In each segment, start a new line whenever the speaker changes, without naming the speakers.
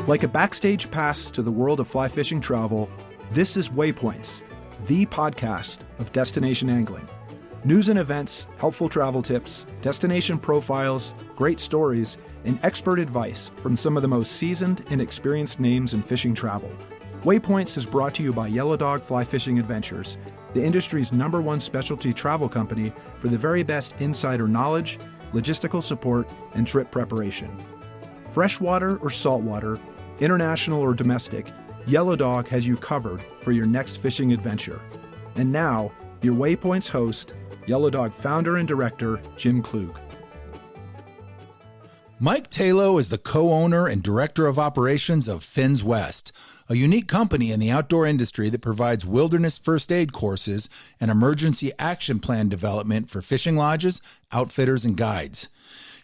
Like a backstage pass to the world of fly fishing travel, this is Waypoints, the podcast of destination angling. News and events, helpful travel tips, destination profiles, great stories, and expert advice from some of the most seasoned and experienced names in fishing travel. Waypoints is brought to you by Yellow Dog Fly Fishing Adventures, the industry's #1 specialty travel company for the very best insider knowledge, logistical support, and trip preparation. Freshwater or saltwater, international or domestic, Yellow Dog has you covered for your next fishing adventure. And now, your Waypoints host, Yellow Dog founder and director, Jim Klug.
Mike Tayloe is the co-owner and director of operations of Fins West, a unique company in the outdoor industry that provides wilderness first aid courses and emergency action plan development for fishing lodges, outfitters, and guides.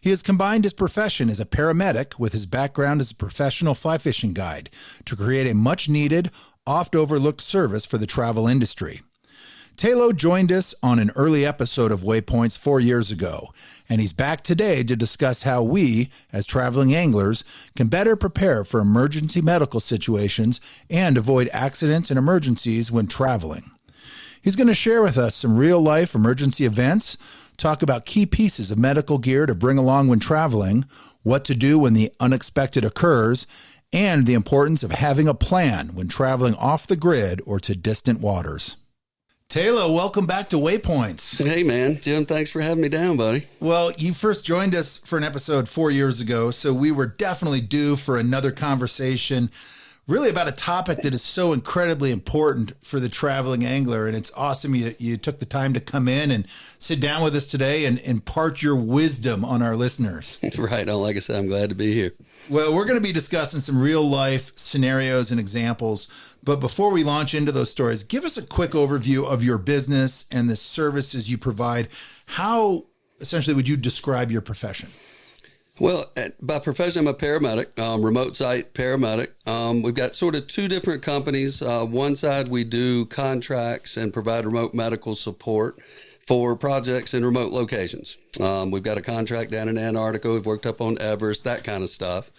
He has combined his profession as a paramedic with his background as a professional fly fishing guide to create a much-needed, oft-overlooked service for the travel industry. Tayloe joined us on an early episode of Waypoints 4 years ago, and he's back today to discuss how we, as traveling anglers, can better prepare for emergency medical situations and avoid accidents and emergencies when traveling. He's going to share with us some real-life emergency events, talk about key pieces of medical gear to bring along when traveling, what to do when the unexpected occurs, and the importance of having a plan when traveling off the grid or to distant waters. Tayloe, welcome back to Waypoints.
Hey, man. Jim, thanks for having me down, buddy.
Well, you first joined us for an episode 4 years ago, so we were definitely due for another conversation, really about a topic that is so incredibly important for the traveling angler. And it's awesome you took the time to come in and sit down with us today and impart your wisdom on our listeners.
Right on. Like I said, I'm glad to be here.
Well, we're going to be discussing some real life scenarios and examples. But before we launch into those stories, give us a quick overview of your business and the services you provide. How essentially would you describe your profession?
Well, by profession, I'm a paramedic, remote site paramedic. We've got sort of two different companies. One side, we do contracts and provide remote medical support for projects in remote locations. We've got a contract down in Antarctica. We've worked up on Everest, that kind of stuff.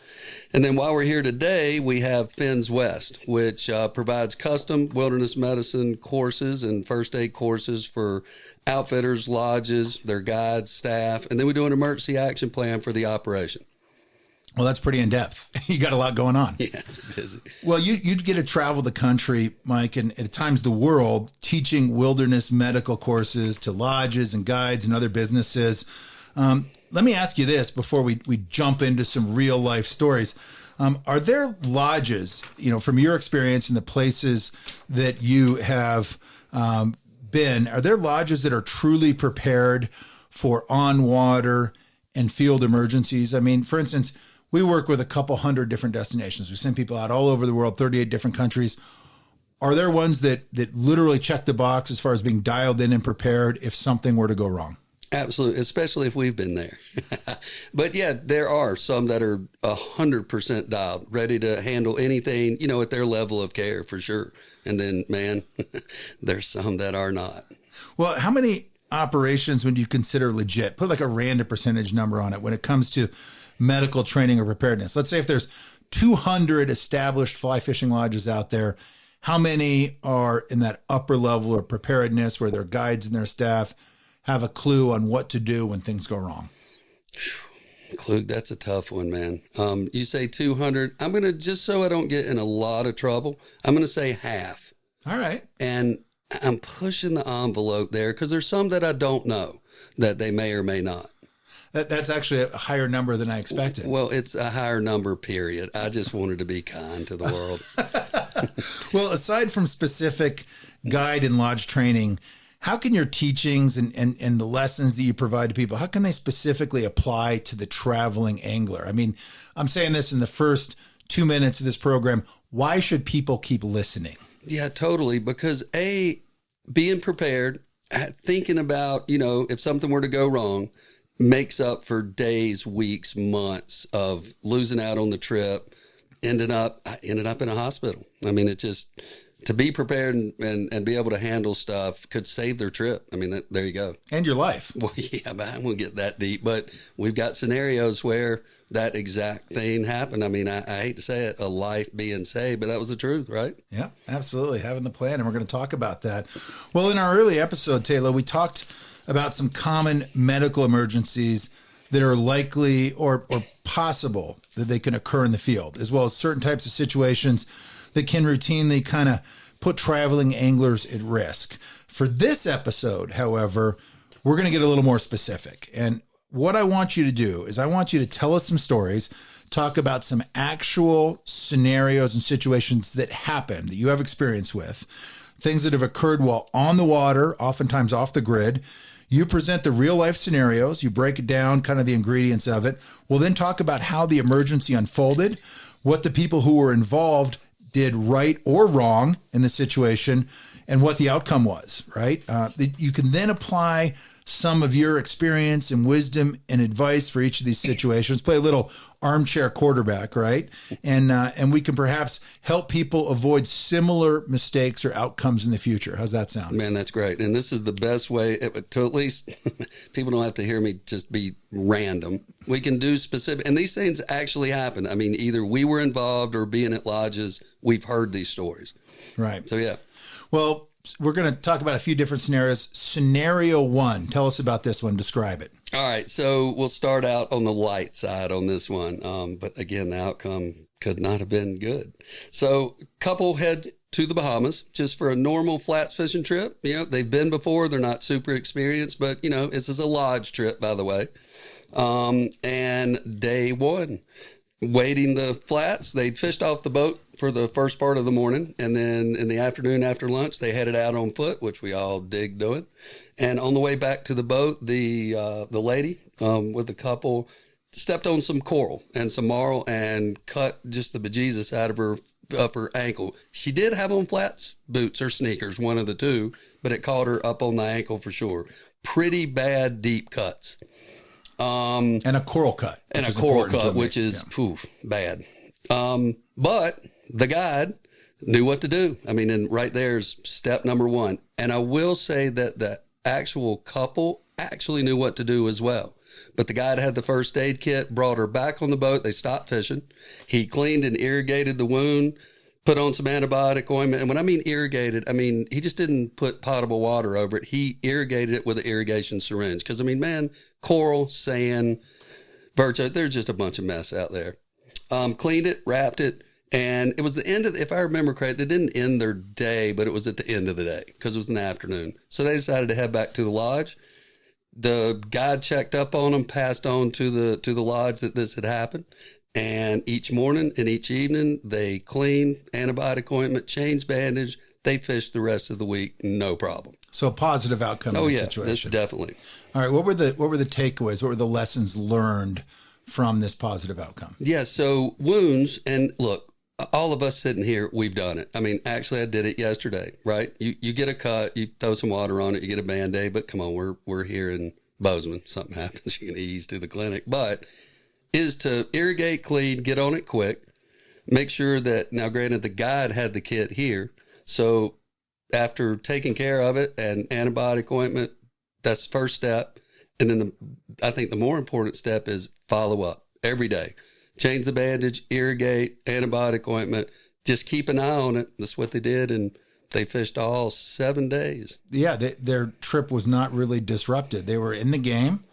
And then while we're here today, we have Fins West, which provides custom wilderness medicine courses and first aid courses for outfitters, lodges, their guides, staff. And then we do an emergency action plan for the operation.
Well, that's pretty in-depth. You got a lot going on.
Yeah, it's busy.
Well, you'd get to travel the country, Mike, and at times the world, teaching wilderness medical courses to lodges and guides and other businesses. Let me ask you this before we jump into some real-life stories. Are there lodges, from your experience in the places that you have been, are there lodges that are truly prepared for on-water and field emergencies? I mean, for instance, we work with a couple hundred different destinations. We send people out all over the world, 38 different countries. Are there ones that literally check the box as far as being dialed in and prepared if something were to go wrong?
Absolutely, especially if we've been there. But yeah, there are some that are 100% dialed, ready to handle anything, at their level of care for sure. And then, man, there's some that are not.
Well, how many operations would you consider legit? Put like a random percentage number on it when it comes to medical training or preparedness. Let's say if there's 200 established fly fishing lodges out there, how many are in that upper level of preparedness where their guides and their staff have a clue on what to do when things go wrong?
Klug, that's a tough one, man. You say 200. I'm going to, just so I don't get in a lot of trouble, I'm going to say half.
All right.
And I'm pushing the envelope there because there's some that I don't know that they may or may not.
That's actually a higher number than I expected.
Well, it's a higher number, period. I just wanted to be kind to the world.
Well, aside from specific guide and lodge training, how can your teachings and the lessons that you provide to people, how can they specifically apply to the traveling angler? I mean, I'm saying this in the first 2 minutes of this program. Why should people keep listening?
Yeah, totally. Because being prepared, thinking about, if something were to go wrong, makes up for days, weeks, months of losing out on the trip, ended up in a hospital. I mean, it just to be prepared and be able to handle stuff could save their trip. I mean, there you go.
And your life.
Well, yeah, but I won't get that deep, but we've got scenarios where that exact thing happened. I mean, I hate to say it, a life being saved, but that was the truth, right?
Yeah, absolutely. Having the plan, and we're going to talk about that. Well, in our early episode, Tayloe, we talked about some common medical emergencies that are likely or possible that they can occur in the field, as well as certain types of situations that can routinely kind of put traveling anglers at risk. For this episode, however, we're going to get a little more specific. And what I want you to do is I want you to tell us some stories, talk about some actual scenarios and situations that happen that you have experience with, things that have occurred while on the water, oftentimes off the grid. You present the real life scenarios, you break it down, kind of the ingredients of it. We'll then talk about how the emergency unfolded, what the people who were involved did right or wrong in the situation, and what the outcome was, right? You can then apply some of your experience and wisdom and advice for each of these situations. Play a little armchair quarterback, right? And we can perhaps help people avoid similar mistakes or outcomes in the future. How's that sound?
Man, that's great. And this is the best way to at least people don't have to hear me just be random. We can do specific, and these things actually happen. I mean, either we were involved or being at lodges, we've heard these stories.
Right.
So, yeah.
Well, we're going to talk about a few different scenarios. Scenario 1, tell us about this one. Describe it.
All right. So we'll start out on the light side on this one. But again, the outcome could not have been good. So couple head to the Bahamas just for a normal flats fishing trip. You know, they've been before. They're not super experienced, but you know, this is a lodge trip, by the way. And day one, wading the flats, they'd fished off the boat for the first part of the morning, and then in the afternoon after lunch they headed out on foot, which we all dig doing. And on the way back to the boat, the lady with the couple stepped on some coral and some marl and cut just the bejesus out of her ankle. She did have on flats boots or sneakers, one of the two, but it caught her up on the ankle for sure. Pretty bad deep cuts.
And a coral cut.
And a coral cut, which is bad. But the guide knew what to do. I mean, and right there's step number one. And I will say that the actual couple actually knew what to do as well. But the guide had the first aid kit, brought her back on the boat. They stopped fishing. He cleaned and irrigated the wound, put on some antibiotic ointment. And when I mean irrigated, I mean, he just didn't put potable water over it. He irrigated it with an irrigation syringe. Because, I mean, man, coral, sand, virtue, there's just a bunch of mess out there. Cleaned it, wrapped it, and it was the end of, if I remember correctly, they didn't end their day, but it was at the end of the day because it was in the afternoon. So they decided to head back to the lodge. The guide checked up on them, passed on to the lodge that this had happened. And each morning and each evening, they cleaned, antibiotic ointment, changed bandage. They fished the rest of the week, no problem.
So a positive outcome in the situation.
Definitely.
All right. What were the takeaways? What were the lessons learned from this positive outcome?
Yeah. So wounds, and look, all of us sitting here, we've done it. I mean, actually, I did it yesterday, right? You get a cut, you throw some water on it, you get a Band-Aid, but come on, we're here in Bozeman. Something happens, you can ease to the clinic. But is to irrigate, clean, get on it quick, make sure that, now granted, the guide had the kit here. So after taking care of it and antibiotic ointment, that's the first step. And then I think the more important step is follow up every day. Change the bandage, irrigate, antibiotic ointment. Just keep an eye on it. That's what they did, and they fished all 7 days.
Yeah, their trip was not really disrupted. They were in the game.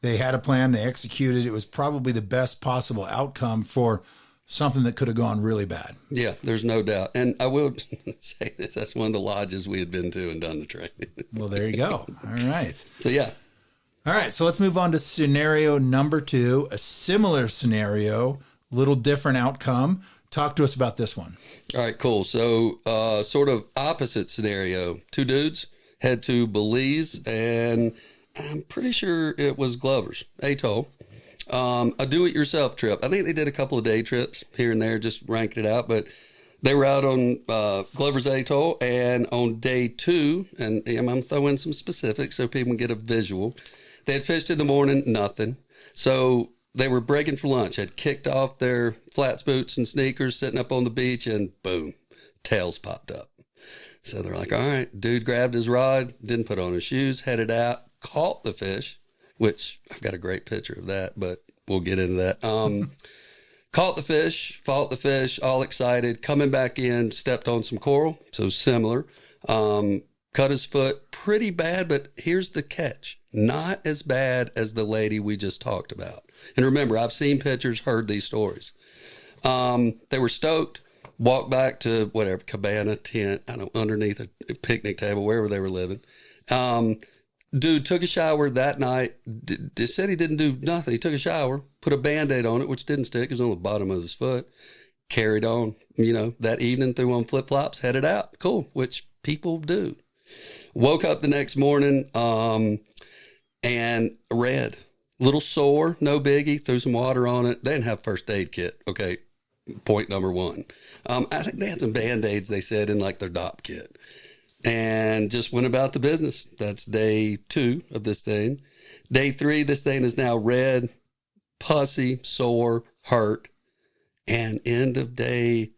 They had a plan. They executed. It was probably the best possible outcome for something that could have gone really bad.
Yeah, there's no doubt. And I will say this. That's one of the lodges we had been to and done the training.
Well, there you go. All right.
So, yeah.
All right, so let's move on to scenario number 2, a similar scenario, little different outcome. Talk to us about this one.
All right, cool. So sort of opposite scenario. 2 dudes head to Belize, and I'm pretty sure it was Glover's, Atoll. A do-it-yourself trip. I think they did a couple of day trips here and there, just ranked it out, but they were out on Glover's Atoll, and on day 2, and I'm throwing some specifics so people can get a visual. They had fished in the morning, nothing. So they were breaking for lunch, had kicked off their flats boots and sneakers, sitting up on the beach, and boom, tails popped up. So they're like, all right, dude grabbed his rod, didn't put on his shoes, headed out, caught the fish, which I've got a great picture of that, but we'll get into that. Caught the fish, fought the fish, all excited, coming back in, stepped on some coral, so similar. Cut his foot pretty bad, but here's the catch. Not as bad as the lady we just talked about. And remember, I've seen pictures, heard these stories. They were stoked, walked back to whatever, cabana, tent, I don't know, underneath a picnic table, wherever they were living. Dude took a shower that night. Said he didn't do nothing. He took a shower, put a Band-Aid on it, which didn't stick. It was on the bottom of his foot. Carried on, that evening, threw on flip-flops, headed out. Cool, which people do. Woke up the next morning and red. Little sore, no biggie, threw some water on it. They didn't have first aid kit. Okay, point number one. I think they had some Band-Aids, they said, in like their DOP kit. And just went about the business. That's day 2 of this thing. Day 3, this thing is now red, pussy, sore, hurt. And end of day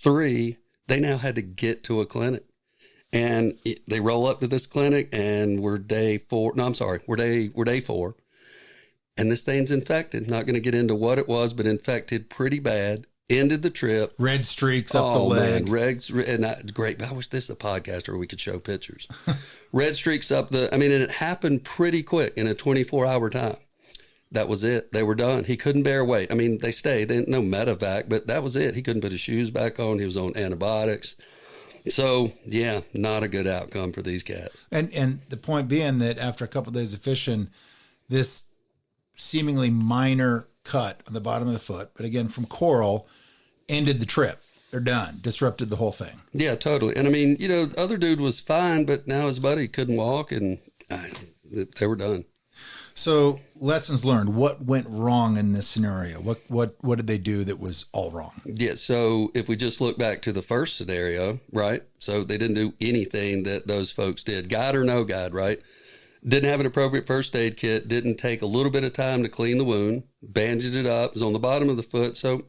3, they now had to get to a clinic. And they roll up to this clinic and we're day 4. No, I'm sorry. We're day 4. And this thing's infected. Not going to get into what it was, but infected pretty bad. Ended the trip.
Red streaks up the leg.
Man, great. I wish this was a podcast where we could show pictures. Red streaks up and it happened pretty quick in a 24-hour time. That was it. They were done. He couldn't bear weight. They stayed. They didn't no medevac, but that was it. He couldn't put his shoes back on. He was on antibiotics. So, yeah, not a good outcome for these cats.
And the point being that after a couple of days of fishing, this seemingly minor cut on the bottom of the foot, but again, from coral, ended the trip. They're done. Disrupted the whole thing.
Yeah, totally. And other dude was fine, but now his buddy couldn't walk and they were done.
So lessons learned. What went wrong in this scenario? What did they do that was all wrong?
Yeah. So if we just look back to the first scenario, right? So they didn't do anything that those folks did, guide or no guide, right? Didn't have an appropriate first aid kit. Didn't take a little bit of time to clean the wound. Bandaged it up. It was on the bottom of the foot. So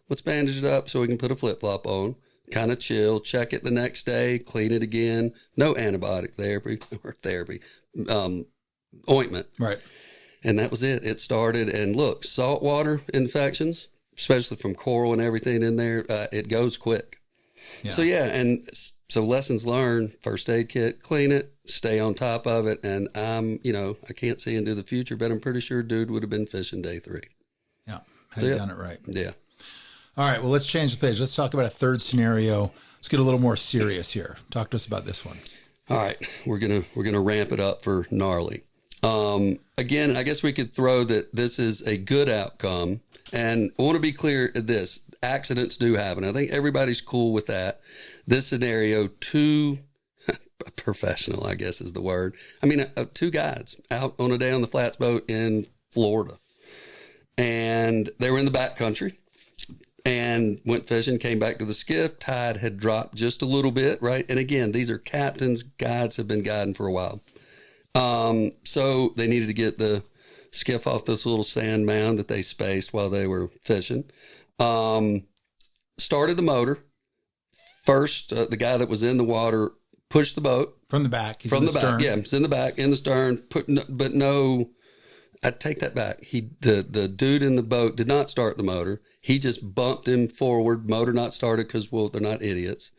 let's bandage it up so we can put a flip-flop on. Kind of chill. Check it the next day. Clean it again. No antibiotic therapy. Ointment.
Right.
And that was it. It started. And look, saltwater infections, especially from coral and everything in there, it goes quick. Yeah. So, yeah. And so lessons learned, first aid kit, clean it, stay on top of it. And I can't see into the future, but I'm pretty sure dude would have been fishing day 3.
Yeah. Had done it right.
Yeah.
All right. Well, let's change the page. Let's talk about a third scenario. Let's get a little more serious here. Talk to us about this one. All
right. We're going to ramp it up for gnarly. Again, I guess we could throw that this is a good outcome. And I want to be clear at this. Accidents do happen. I think everybody's cool with that. This scenario, 2 professional, I guess is the word. 2 guides out on a day on the flats boat in Florida. And they were in the backcountry and went fishing, came back to the skiff. Tide had dropped just a little bit, right? And again, these are captains. Guides have been guiding for a while. So they needed to get the skiff off this little sand mound that they spaced while they were fishing. Started the motor. First, the guy that was in the water pushed the boat.
From the back.
From the back, yeah. It's in the back, in the stern. I take that back. The dude in the boat did not start the motor. He just bumped him forward. Motor not started because, they're not idiots.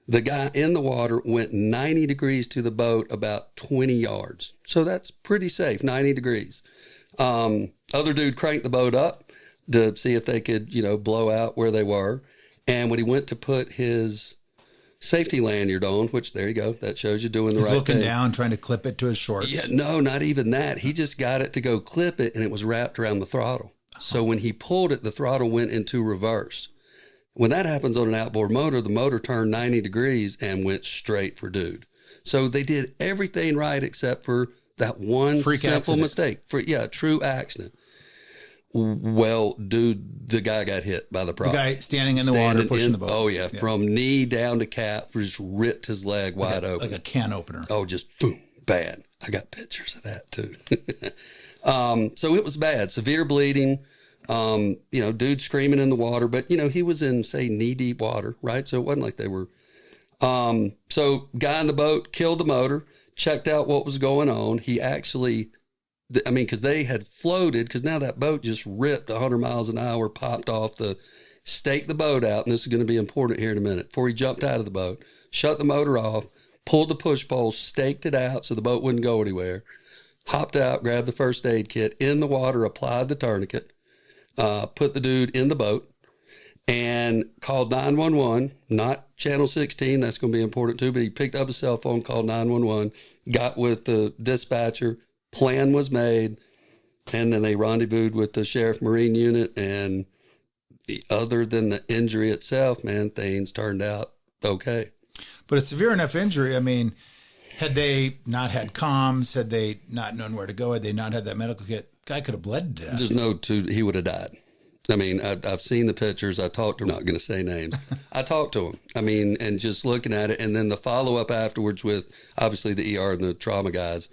The guy in the water went 90 degrees to the boat, about 20 yards. So that's pretty safe, 90 degrees. Other dude cranked the boat up to see if they could, blow out where they were. And when he went to put his safety lanyard on, which there you go, that shows you doing the right thing.
He's looking down, trying to clip it to his shorts.
Yeah, no, not even that. He just got it to go clip it, and it was wrapped around the throttle. So when he pulled it, the throttle went into reverse. When that happens on an outboard motor, the motor turned 90 degrees and went straight for dude. So they did everything right except for that one simple mistake. True accident. Well, dude, the guy got hit by the prop.
The guy standing in the water pushing the boat.
Oh, yeah. From knee down to cap, just ripped his leg wide open.
Like a can opener.
Oh, just boom, bad. I got pictures of that, too. So it was bad. Severe bleeding. Dude screaming in the water, but he was in, say, knee deep water, right? So it wasn't like they were, So guy in the boat killed the motor, checked out what was going on. He actually, because they had floated, because now that boat just ripped 100 miles an hour, popped off staked the boat out, and this is going to be important here in a minute. Before he jumped out of the boat, shut the motor off, pulled the push pole, staked it out so the boat wouldn't go anywhere, hopped out, grabbed the first aid kit, in the water, applied the tourniquet, put the dude in the boat, and called 911, not Channel 16. That's going to be important too, but he picked up his cell phone, called 911, got with the dispatcher, plan was made, and then they rendezvoused with the Sheriff Marine Unit, and other than the injury itself, man, things turned out okay.
But a severe enough injury, I mean, had they not had comms, had they not known where to go, had they not had that medical kit, guy could have bled to death.
There's he would have died. I mean, I've seen the pictures. I talked to him. I'm not going to say names. I talked to him. I mean, and just looking at it, and then the follow-up afterwards with, obviously, the ER and the trauma guys,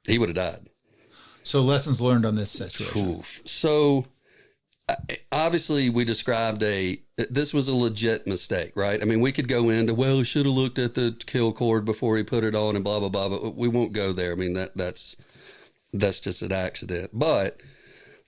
he would have died.
So lessons learned on this situation.
Oof. So obviously we described this was a legit mistake, right? I mean, we could go into, well, he should have looked at the kill cord before he put it on and blah, blah, blah, but we won't go there. I mean, that's just an accident. But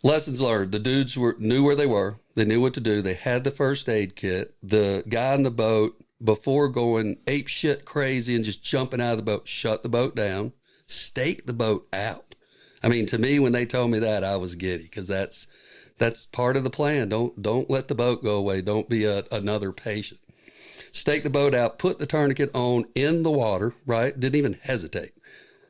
lessons learned. The dudes knew where they were. They knew what to do. They had the first aid kit. The guy in the boat, before going ape shit crazy and just jumping out of the boat, shut the boat down, staked the boat out. I mean, to me, when they told me that, I was giddy, because that's part of the plan. Don't let the boat go away. Don't be another patient. Stake the boat out, put the tourniquet on in the water, right? Didn't even hesitate.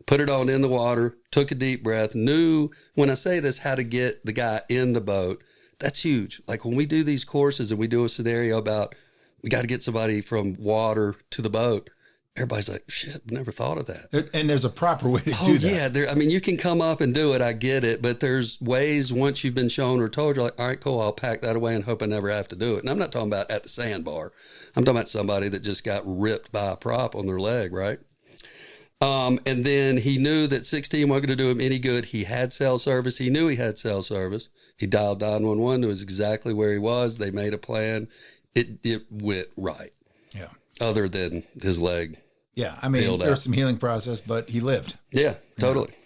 Put it on in the water, took a deep breath, knew, when I say this, how to get the guy in the boat. That's huge. Like when we do these courses and we do a scenario about we got to get somebody from water to the boat, everybody's like, shit, never thought of that.
And there's a proper way to do that.
Yeah. You can come up and do it. I get it. But there's ways, once you've been shown or told, you're like, all right, cool, I'll pack that away and hope I never have to do it. And I'm not talking about at the sandbar. I'm talking about somebody that just got ripped by a prop on their leg, right? And then he knew that 16 wasn't going to do him any good. He had cell service. He knew he had cell service. He dialed 911, knew exactly where he was. They made a plan. It went right.
Yeah.
Other than his leg.
Yeah, I mean, there's some healing process, but he lived.
Yeah, totally.
Yeah.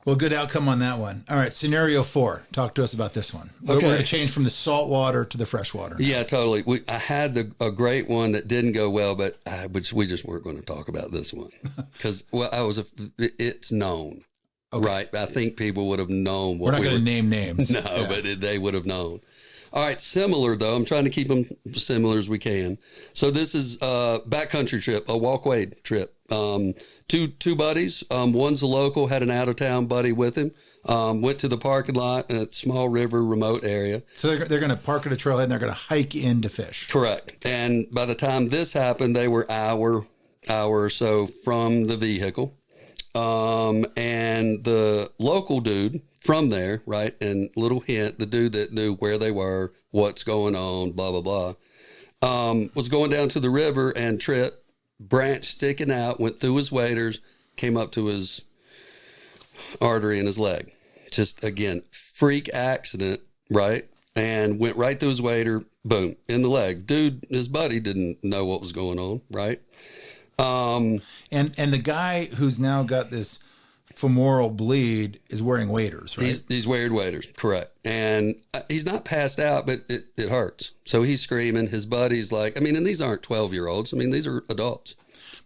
Well, good outcome on that one. All right, scenario 4. Talk to us about this one. Okay. We're going to change from the salt water to the fresh water now.
Yeah, totally. I had a great one that didn't go well, but we just weren't going to talk about this one because it's known, okay. Right? I think people would have known.
We're not going to name names.
No, yeah. But they would have known. All right, similar though. I'm trying to keep them similar as we can. So this is a backcountry trip, a walkway trip. Two buddies. One's a local, had an out of town buddy with him. Went to the parking lot in a small river, remote area.
So they're going to park at a trailhead and they're going to hike in to fish.
Correct. And by the time this happened, they were hour or so from the vehicle. And the local dude from there, right, and little hint, the dude that knew where they were, what's going on, blah, blah, blah, was going down to the river and tripped, branch sticking out, went through his waders, came up to his artery in his leg. Just, again, freak accident, right, and went right through his wader, boom, in the leg. Dude, his buddy didn't know what was going on, right?
And the guy who's now got this femoral bleed is wearing waders, right?
He's wearing waders, correct. And he's not passed out, but it hurts. So he's screaming. His buddy's like, I mean, and these aren't 12-year-olds. I mean, these are adults.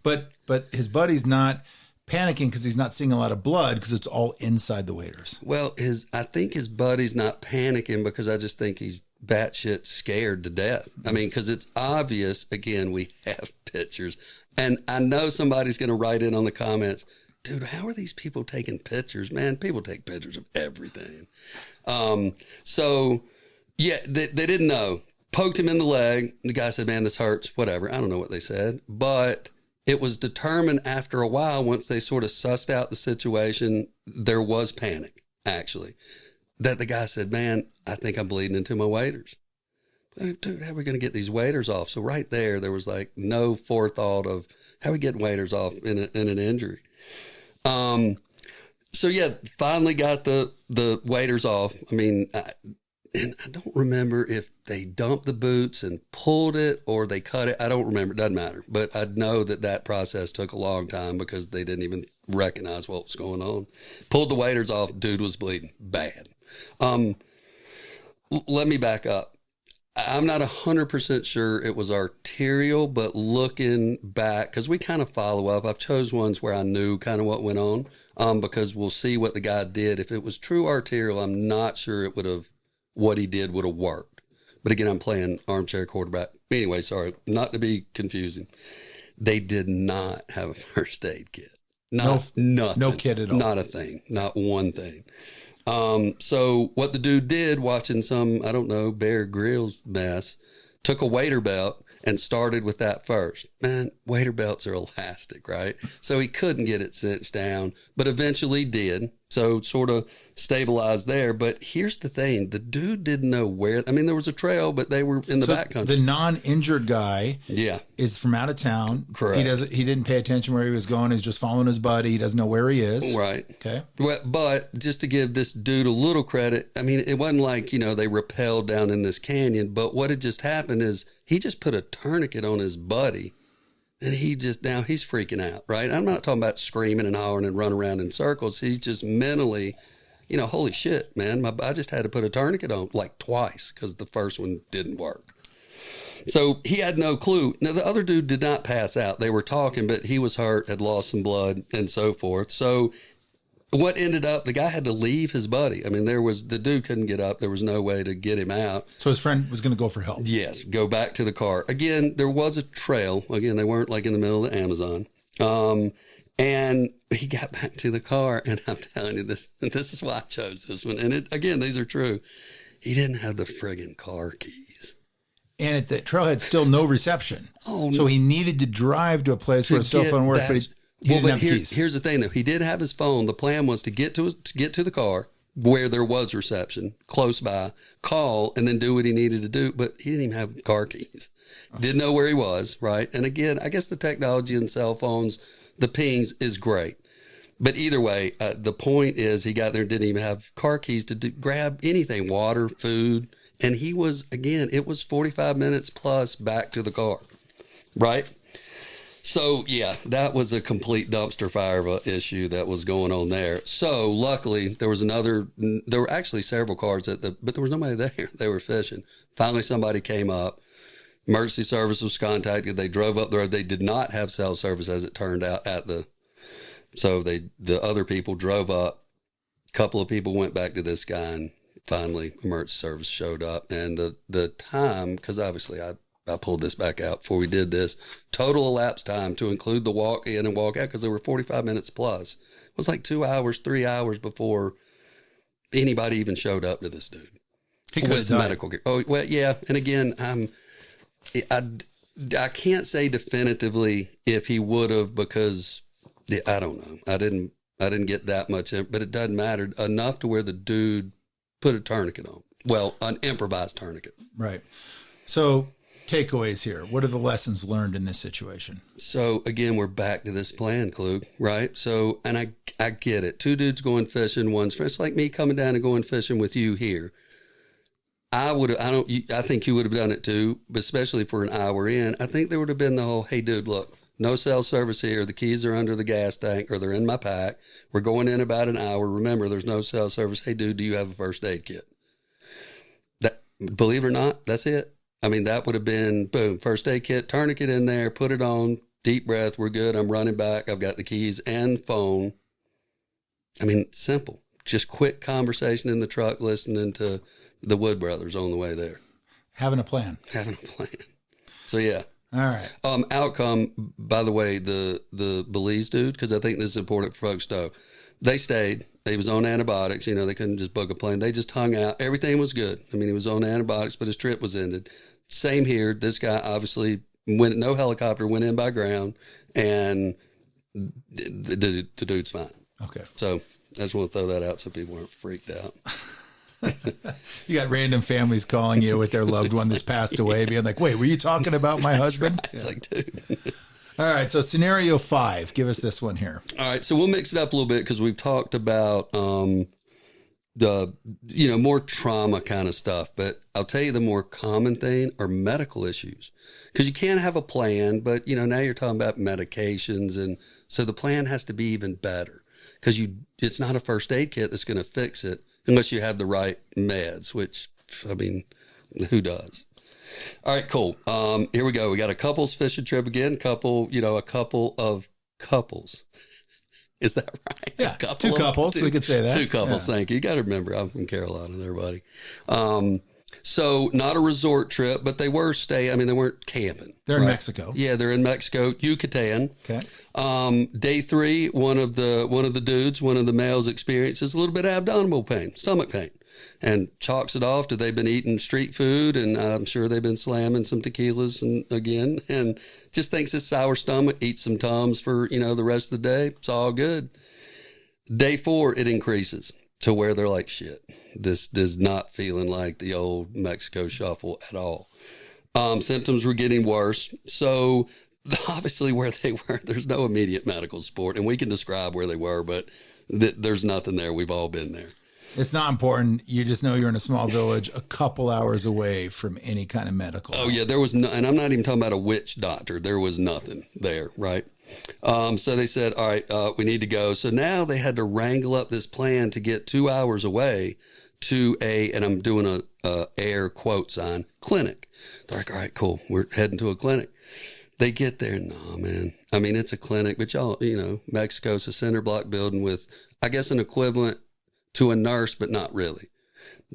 But his buddy's not panicking because he's not seeing a lot of blood because it's all inside the waders.
Well, I think his buddy's not panicking because I just think he's batshit scared to death. I mean, because it's obvious, again, we have pictures. And I know somebody's going to write in on the comments, dude, how are these people taking pictures? Man, people take pictures of everything. So, yeah, they didn't know. Poked him in the leg. The guy said, man, this hurts, whatever. I don't know what they said. But it was determined after a while, once they sort of sussed out the situation, there was panic, actually. That the guy said, man, I think I'm bleeding into my waders. Dude, how are we going to get these waders off? So right there was like no forethought of how we get waders off in an injury. So yeah, finally got the waders off. I mean, and I don't remember if they dumped the boots and pulled it or they cut it. I don't remember. It doesn't matter. But I know that process took a long time because they didn't even recognize what was going on. Pulled the waders off. Dude was bleeding bad. Let me back up. I'm not 100% sure it was arterial, but looking back, because we kind of follow up, I've chose ones where I knew kind of what went on, because we'll see what the guy did. If it was true arterial, I'm not sure what he did would have worked. But again, I'm playing armchair quarterback. Anyway, sorry, not to be confusing. They did not have a first aid kit. Nothing.
No kit at all.
Not a thing. Not one thing. So what the dude did, watching some, I don't know, Bear Grylls mess, took a wader belt and started with that first. Man, wader belts are elastic, right? So he couldn't get it cinched down, but eventually did. So sort of stabilized there. But here's the thing. The dude didn't know where. I mean, there was a trail, but they were in the backcountry.
The non-injured guy is from out of town.
Correct.
He didn't pay attention where he was going. He's just following his buddy. He doesn't know where he is.
Right.
Okay.
But just to give this dude a little credit, I mean, it wasn't like, they rappelled down in this canyon. But what had just happened is he just put a tourniquet on his buddy. And now he's freaking out, right? I'm not talking about screaming and hollering and running around in circles. He's just mentally, holy shit, man. I just had to put a tourniquet on like twice because the first one didn't work. So he had no clue. Now, the other dude did not pass out. They were talking, but he was hurt, had lost some blood and so forth. So what ended up, the guy had to leave his buddy. I mean, the dude couldn't get up. There was no way to get him out.
So his friend was going to go for help.
Yes, go back to the car. Again, there was a trail. Again, they weren't like in the middle of the Amazon. And he got back to the car, and I'm telling you this is why I chose this one. And again, these are true. He didn't have the friggin' car keys.
And at the trailhead, still no reception.
Oh,
so he needed to drive to a place where his cell phone worked, but he didn't have keys.
Here's the thing, though. He did have his phone. The plan was to get to the car where there was reception, close by, call, and then do what he needed to do. But he didn't even have car keys. Didn't know where he was, right? And again, I guess the technology in cell phones, the pings is great. But either way, the point is he got there and didn't even have car keys to grab anything, water, food. And he was, again, it was 45 minutes plus back to the car, right? So, yeah, that was a complete dumpster fire of an issue that was going on there. So, luckily, there were actually several cars but there was nobody there. They were fishing. Finally, somebody came up. Emergency service was contacted. They drove up there. They did not have cell service, as it turned out, so the other people drove up. A couple of people went back to this guy, and finally, emergency service showed up. And the time, because obviously I pulled this back out before we did this, total elapsed time to include the walk in and walk out, because there were 45 minutes plus. It was like 2 hours, 3 hours before anybody even showed up to this dude.
He could have died.
Medical care. Oh, well, yeah. And again, I can't say definitively if he would have, because I don't know. I didn't get that much, but it doesn't matter enough to where the dude put a tourniquet on. Well, an improvised tourniquet.
Right. So, takeaways here. What are the lessons learned in this situation? So,
again, we're back to this plan, Klug, right? So, and I get it. Two dudes going fishing, it's like me coming down and going fishing with you here. I think you would have done it too, but especially for an hour in. I think there would have been the whole, hey, dude, look, no cell service here. The keys are under the gas tank, or they're in my pack. We're going in about an hour. Remember, there's no cell service. Hey, dude, do you have a first aid kit? That, believe it or not, that's it. I mean, that would have been, boom, first aid kit, tourniquet in there, put it on, deep breath, we're good. I'm running back. I've got the keys and phone. I mean, simple. Just quick conversation in the truck, listening to the Wood Brothers on the way there.
Having a plan.
So, yeah.
All right.
Outcome, by the way, the Belize dude, because I think this is important for folks to know. They stayed. He was on antibiotics. They couldn't just book a plane. They just hung out. Everything was good. I mean, he was on antibiotics, but his trip was ended. Same here. This guy obviously no helicopter, went in by ground, and the dude's fine.
Okay.
So I just want to throw that out so people weren't freaked out.
You got random families calling you with their loved one that's passed away, being like, wait, were you talking about my husband?
Right. It's like, dude.
All right, so scenario 5. Give us this one here.
All right, so we'll mix it up a little bit because we've talked about more trauma kind of stuff. But I'll tell you, the more common thing are medical issues, because you can't have a plan, but now you're talking about medications, and so the plan has to be even better, because it's not a first aid kit that's going to fix it unless you have the right meds, which, I mean, who does? All right, cool. Here we go. We got a couples fishing trip again. A couple of couples. Is that right?
Yeah, two couples. We could say that.
Two couples. Yeah. Thank you. You got to remember, I'm from Carolina there, buddy. So not a resort trip, but they were they weren't camping.
They're in Mexico.
Yeah, they're in Mexico, Yucatan.
Okay.
Day 3, one of the males experiences a little bit of abdominal pain, stomach pain, and chalks it off to they've been eating street food, and I'm sure they've been slamming some tequilas and just thinks it's sour stomach, eats some Tums for, the rest of the day. It's all good. Day 4, it increases to where they're like, shit, this is not feeling like the old Mexico shuffle at all. Symptoms were getting worse. So obviously where they were, there's no immediate medical support, and we can describe where they were, but there's nothing there. We've all been there.
It's not important. You just know you're in a small village a couple hours away from any kind of medical.
Oh, yeah, there was no, and I'm not even talking about a witch doctor. There was nothing there, right? So they said, all right, we need to go. So now they had to wrangle up this plan to get 2 hours away to and I'm doing a air quote sign, clinic. They're like, all right, cool. We're heading to a clinic. They get there. No, man. I mean, it's a clinic, but Mexico's a cinder block building with, I guess, an equivalent to a nurse, but not really.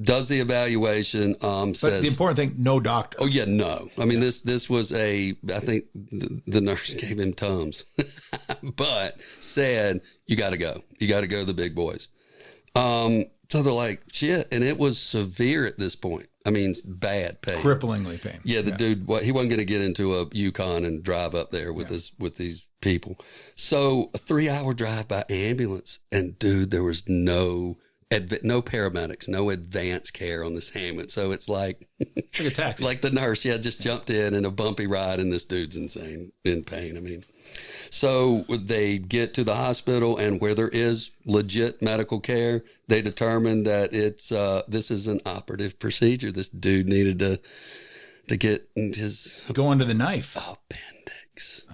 Does the evaluation,
but
says
the important thing, no doctor.
Oh yeah, no. I mean, this was I think the nurse gave him Tums, but said, you got to go. You got to go to the big boys. So they're like, shit. And it was severe at this point. I mean, bad pain.
Cripplingly pain.
Yeah. The dude, he wasn't going to get into a Yukon and drive up there with these people. So a 3-hour drive by ambulance, and dude, there was no paramedics, no advanced care on this ambulance. So it's like
a taxi.
Like the nurse, just jumped in a bumpy ride, and this dude's in pain. I mean, so they get to the hospital, and where there is legit medical care, they determined that this is an operative procedure. This dude needed to get his
go under the knife.
Appendix.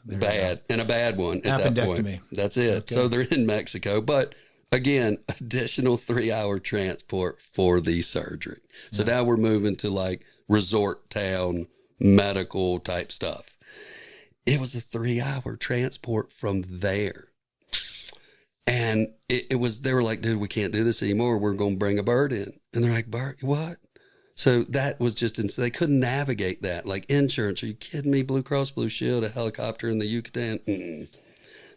Bad, and a bad one at that point. That's it.
Okay.
So they're in Mexico, but again, additional 3-hour transport for the surgery. So now we're moving to like resort town medical type stuff. It was a 3-hour transport from there. And it was, they were like, dude, we can't do this anymore. We're going to bring a bird in. And they're like, bird, what? So that was so they couldn't navigate that. Like insurance, are you kidding me? Blue Cross Blue Shield, a helicopter in the Yucatan. Mm-mm.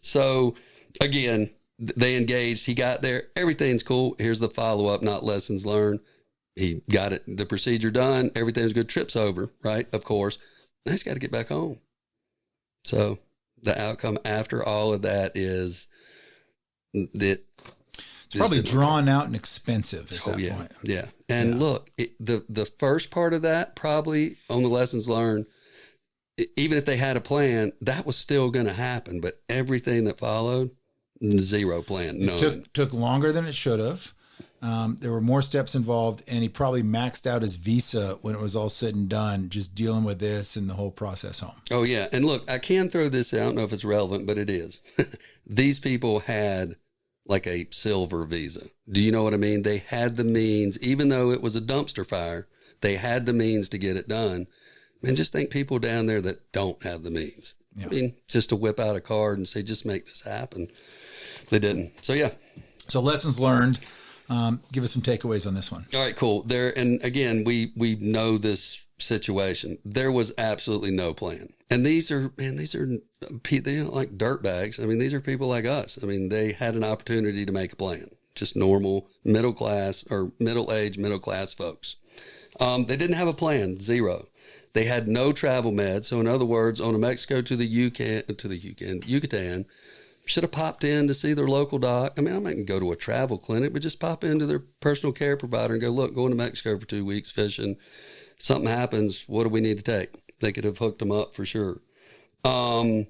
So again, they engaged. He got there. Everything's cool. Here's the follow-up, not lessons learned. He got the procedure done. Everything's good. Trip's over, right? Of course. Now he's got to get back home. So the outcome after all of that is that
it's probably drawn out and expensive at that point.
Yeah. And look, the first part of that, probably on the lessons learned, even if they had a plan, that was still going to happen. But everything that followed, zero plan. None.
It took longer than it should have. There were more steps involved, and he probably maxed out his visa when it was all said and done, just dealing with this and the whole process home.
Oh, yeah. And look, I can throw this out. I don't know if it's relevant, but it is. These people had like a silver visa. Do you know what I mean? They had the means, even though it was a dumpster fire, they had the means to get it done. And just think people down there that don't have the means. Yeah. I mean, just to whip out a card and say, just make this happen. They didn't. So, yeah.
So lessons learned. Give us some takeaways on this one.
All right, cool. And again, we know this situation. There was absolutely no plan. And these are they're like dirt bags. I mean, these are people like us. I mean, they had an opportunity to make a plan. Just normal middle class or middle-aged, middle-class folks. They didn't have a plan, zero. They had no travel meds. So in other words, on a Mexico to the Yucatan, should have popped in to see their local doc. I mean, I might go to a travel clinic, but just pop into their personal care provider and go, look, going to Mexico for 2 weeks fishing. If something happens, what do we need to take? They could have hooked them up for sure. And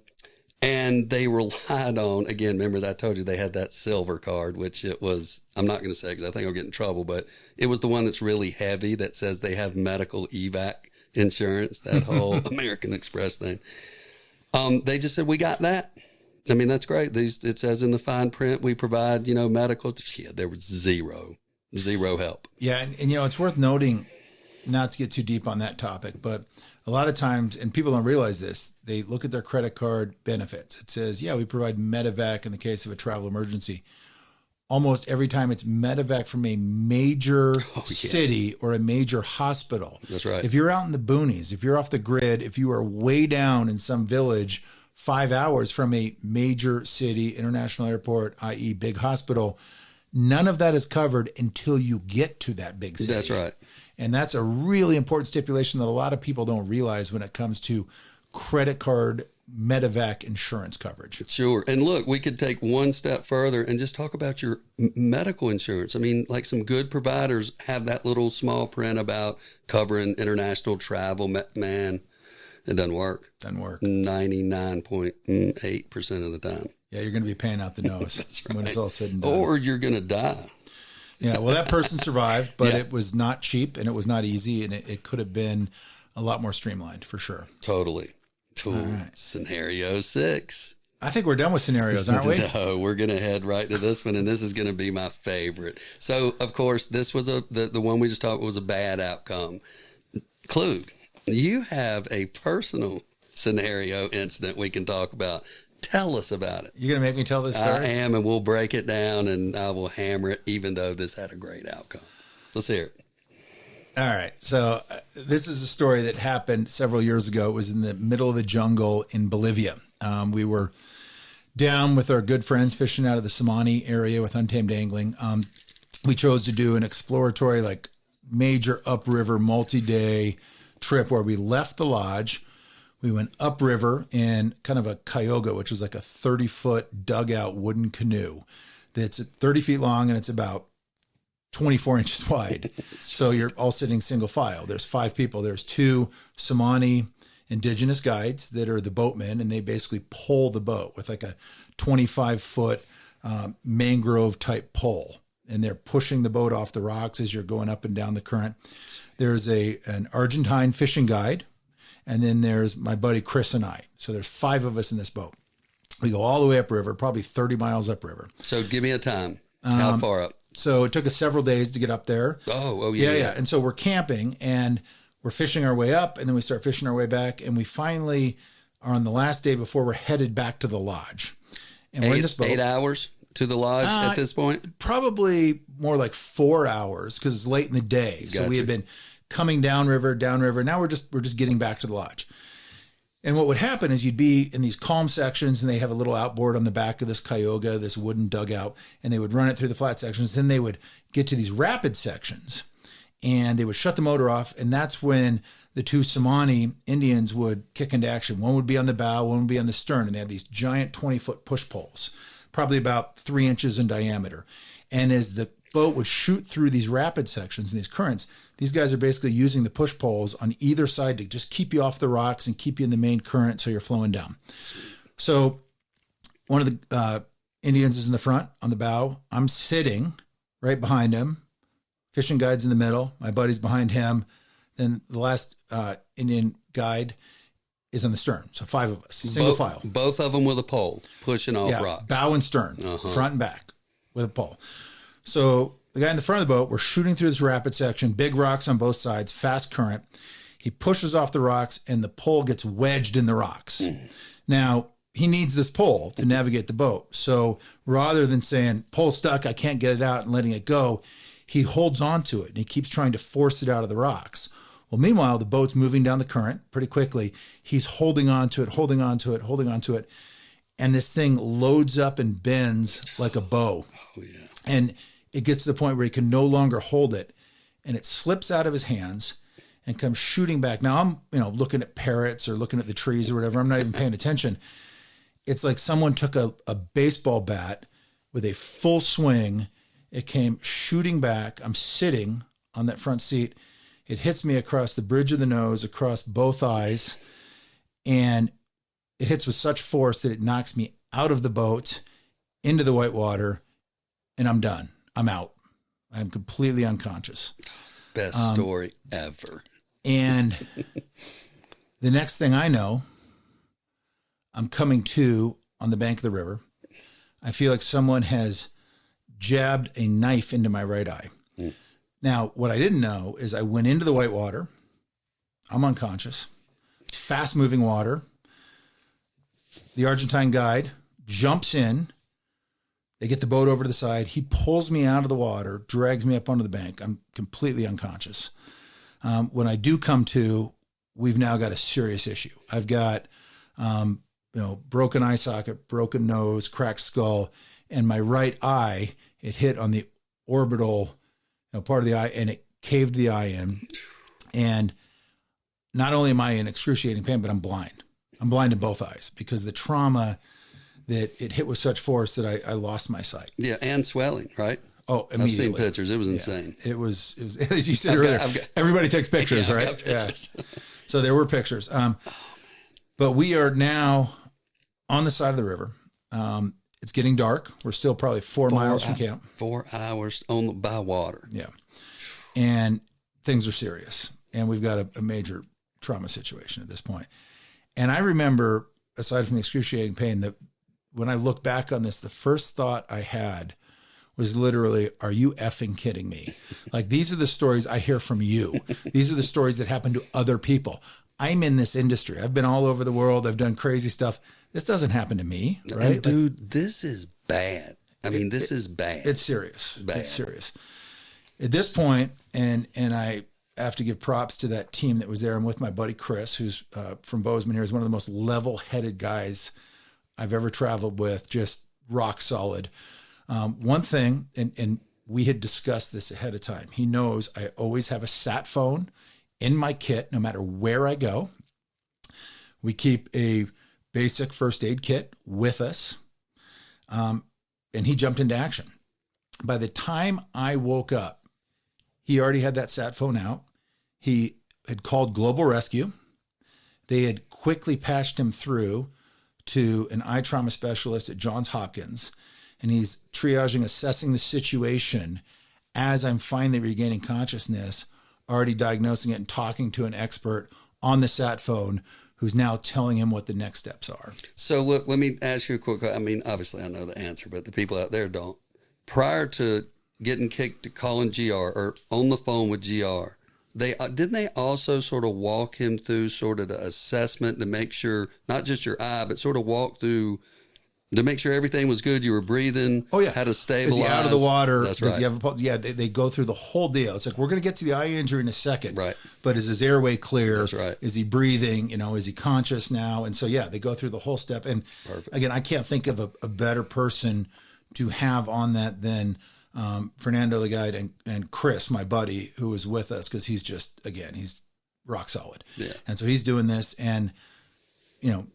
And they relied on, again, remember that I told you they had that silver card, which it was, I'm not going to say because I think I'll get in trouble, but it was the one that's really heavy that says they have medical evac insurance, that whole American Express thing. They just said, we got that. I mean, that's great. It says in the fine print, we provide, medical. Yeah, there was zero help.
Yeah. And it's worth noting, not to get too deep on that topic, but a lot of times, and people don't realize this, they look at their credit card benefits. It says, yeah, we provide medevac in the case of a travel emergency. Almost every time it's medevac from a major city or a major hospital.
That's right.
If you're out in the boonies, if you're off the grid, if you are way down in some village 5 hours from a major city, international airport, i.e. big hospital, none of that is covered until you get to that big city.
That's right.
And that's a really important stipulation that a lot of people don't realize when it comes to credit card medevac insurance coverage.
Sure. And look, we could take one step further and just talk about your medical insurance. I mean, like some good providers have that little small print about covering international travel. Man, it doesn't work.
Doesn't work.
99.8% of the time.
Yeah, you're going to be paying out the nose
That's right.
when it's all said and done.
Or you're going to die.
Yeah, well, that person survived, but
Yeah.
it was not cheap and it was not easy, and it could have been a lot more streamlined for sure.
Totally.
All right.
Scenario 6.
I think we're done with scenarios, aren't we?
No, we're going to head right to this one, and this is going to be my favorite. So, of course, this was the one we just talked about was a bad outcome. Klug, you have a personal scenario incident we can talk about. Tell us about it.
You're going to make me tell this story?
I am, and we'll break it down, and I will hammer it, even though this had a great outcome. Let's hear it.
All right. So this is a story that happened several years ago. It was in the middle of the jungle in Bolivia. We were down with our good friends fishing out of the Samani area with untamed angling. We chose to do an exploratory, major upriver multi-day trip where we left the lodge. We went upriver in kind of a cayuga, which is like a 30-foot dugout wooden canoe that's 30 feet long and it's about 24 inches wide. So you're all sitting single file. There's 5 people. There's 2 Somali indigenous guides that are the boatmen, and they basically pull the boat with like a 25-foot mangrove type pole. And they're pushing the boat off the rocks as you're going up and down the current. There's an Argentine fishing guide. And then there's my buddy Chris and I. So there's 5 of us in this boat. We go all the way upriver, probably 30 miles upriver.
So give me a time. How far up?
So it took us several days to get up there.
Oh, yeah.
Yeah. And so we're camping and we're fishing our way up, and then we start fishing our way back. And we finally are on the last day before we're headed back to the lodge. And we're in this boat.
8 hours to the lodge at this point?
Probably more like 4 hours because it's late in the day. So we had been coming downriver. Now we're just getting back to the lodge. And what would happen is you'd be in these calm sections, and they have a little outboard on the back of this cayuga, this wooden dugout, and they would run it through the flat sections. Then they would get to these rapid sections, and they would shut the motor off, and that's when the 2 Somali Indians would kick into action. One would be on the bow, one would be on the stern, and they had these giant 20-foot push poles, probably about 3 inches in diameter. And as the boat would shoot through these rapid sections and these currents, these guys are basically using the push poles on either side to just keep you off the rocks and keep you in the main current so you're flowing down. So one of the Indians is in the front on the bow. I'm sitting right behind him. Fishing guide's in the middle. My buddy's behind him. Then the last Indian guide is on the stern. So 5 of us, single file.
Both of them with a pole, pushing off rocks.
Bow and stern, front and back with a pole. So the guy in the front of the boat, we're shooting through this rapid section, big rocks on both sides, fast current. He pushes off the rocks, and the pole gets wedged in the rocks. Now, he needs this pole to navigate the boat. So rather than saying, pole stuck, I can't get it out, and letting it go, he holds on to it, and he keeps trying to force it out of the rocks. Well, meanwhile, the boat's moving down the current pretty quickly. He's holding on to it, and this thing loads up and bends like a bow.
Oh, yeah.
And it gets to the point where he can no longer hold it, and it slips out of his hands and comes shooting back. Now I'm, looking at parrots or looking at the trees or whatever. I'm not even paying attention. It's like someone took a baseball bat with a full swing. It came shooting back. I'm sitting on that front seat. It hits me across the bridge of the nose, across both eyes, and it hits with such force that it knocks me out of the boat into the white water, and I'm done. I'm out. I'm completely unconscious.
Best story ever.
And the next thing I know, I'm coming to on the bank of the river. I feel like someone has jabbed a knife into my right eye. Now, what I didn't know is I went into the white water. I'm unconscious. Fast moving water. The Argentine guide jumps in. They get the boat over to the side. He pulls me out of the water, drags me up onto the bank. I'm completely unconscious. When I do come to, we've now got a serious issue. I've got, broken eye socket, broken nose, cracked skull, and my right eye, it hit on the orbital part of the eye, and it caved the eye in. And not only am I in excruciating pain, but I'm blind. I'm blind in both eyes because the trauma that it hit with such force that I lost my sight.
Yeah, and swelling, right?
Oh, immediately.
I've seen pictures. It was insane.
It was as you said earlier, everybody takes pictures,
yeah,
right?
I've got pictures.
Yeah. So there were pictures. But we are now on the side of the river. It's getting dark. We're still probably 4 miles from camp.
4 hours by water.
Yeah. And things are serious. And we've got a major trauma situation at this point. And I remember, aside from the excruciating pain, that when I look back on this, the first thought I had was literally, are you effing kidding me? Like, these are the stories I hear from you. These are the stories that happen to other people. I'm in this industry. I've been all over the world. I've done crazy stuff. This doesn't happen to me, right?
And dude, this is bad. I mean, this is bad.
It's serious.
Bad.
It's serious. At this point, and I have to give props to that team that was there. I'm with my buddy Chris, who's from Bozeman here. He's one of the most level-headed guys I've ever traveled with, just rock solid. One thing, and we had discussed this ahead of time. He knows I always have a sat phone in my kit, no matter where I go. We keep a basic first aid kit with us. And he jumped into action. By the time I woke up, he already had that sat phone out. He had called Global Rescue. They had quickly patched him through to an eye trauma specialist at Johns Hopkins. And he's triaging, assessing the situation as I'm finally regaining consciousness, already diagnosing it and talking to an expert on the sat phone who's now telling him what the next steps are.
So look, let me ask you a quick, I mean, obviously I know the answer, but the people out there don't. Prior to getting kicked to calling GR or on the phone with GR, didn't they also sort of walk him through sort of the assessment to make sure, not just your eye, but sort of walk through to make sure everything was good, you were breathing, how to stabilize.
Is he out of the water?
That's right.
Does he have a pulse? Yeah, they go through the whole deal. It's like, we're going to get to the eye injury in a second.
Right.
But is his airway clear?
That's right.
Is he breathing? Is he conscious now? And so, they go through the whole step. And again, I can't think of a better person to have on that than Fernando, the guide, and Chris, my buddy, who was with us, because he's just, again, he's rock solid.
Yeah.
And so he's doing this, and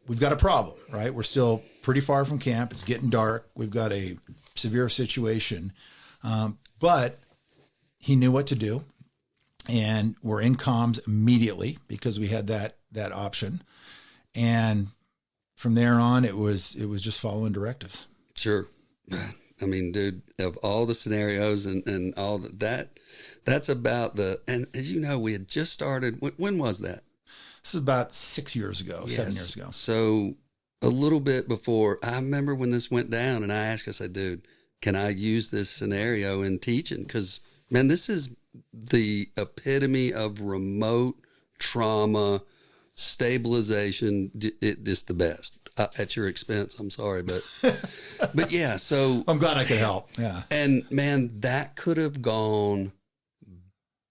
we've got a problem, right? We're still pretty far from camp. It's getting dark. We've got a severe situation. But he knew what to do. And we're in comms immediately because we had that option. And from there on, it was just following directives.
Sure. I mean, dude, of all the scenarios and all that's about and as you know, we had just started. When was that?
This is about 7 years ago.
So a little bit before, I remember when this went down, and I asked, I said, dude, can I use this scenario in teaching? Because, man, this is the epitome of remote trauma stabilization. It's the best. At your expense, I'm sorry, but yeah. So
I'm glad I could help. Yeah,
and man, that could have gone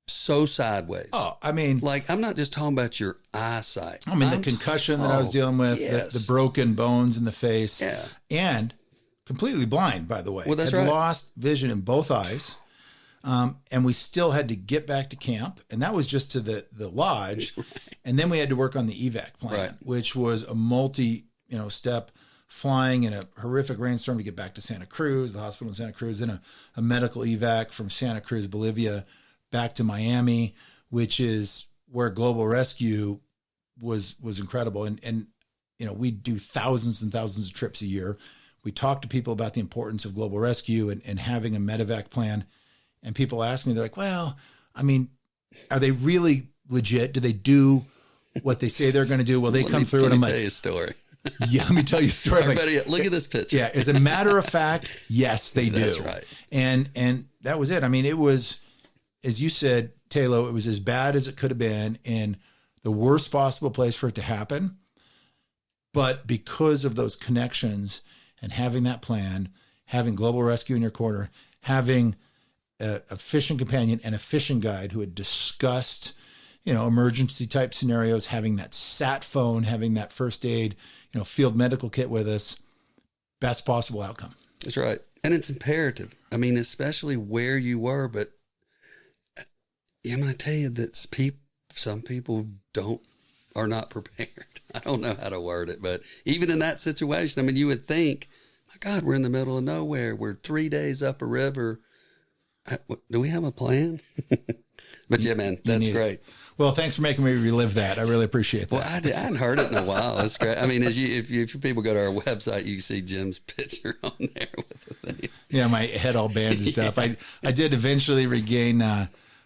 so sideways.
Oh, I mean,
like, I'm not just talking about your eyesight.
I mean, the concussion that I was dealing with, the broken bones in the face, and completely blind, by the way.
Well, that's
had
right.
Lost vision in both eyes. And we still had to get back to camp, and that was just to the lodge. Right. And then we had to work on the evac plan, which was a multi-step, flying in a horrific rainstorm to get back to Santa Cruz, the hospital in Santa Cruz, then a medical evac from Santa Cruz, Bolivia, back to Miami, which is where Global Rescue was incredible. And we do thousands and thousands of trips a year. We talk to people about the importance of global rescue and having a medevac plan. And people ask me, they're like, well, I mean, are they really legit? Do they do what they say they're going to do? Well, they come through and I'm like,
tell you a story.
Yeah, let me tell you a story.
Or better yet, look at this picture.
Yeah, as a matter of fact, yes, they do.
That's right.
And that was it. I mean, it was, as you said, Tayloe, it was as bad as it could have been in the worst possible place for it to happen. But because of those connections and having that plan, having global rescue in your corner, having a fishing companion and a fishing guide who had discussed, emergency type scenarios, having that sat phone, having that first aid, field medical kit with us, best possible outcome.
That's right. And it's imperative. I mean, especially where you were, but I'm going to tell you that some people are not prepared. I don't know how to word it, but even in that situation, I mean, you would think, my God, we're in the middle of nowhere. We're 3 days up a river. Do we have a plan? But yeah, man, that's great.
Well, thanks for making me relive that. I really appreciate that.
Well, I hadn't heard it in a while. That's great. I mean, if people go to our website, you can see Jim's picture on there with the thing.
Yeah, my head all bandaged up. I did eventually regain,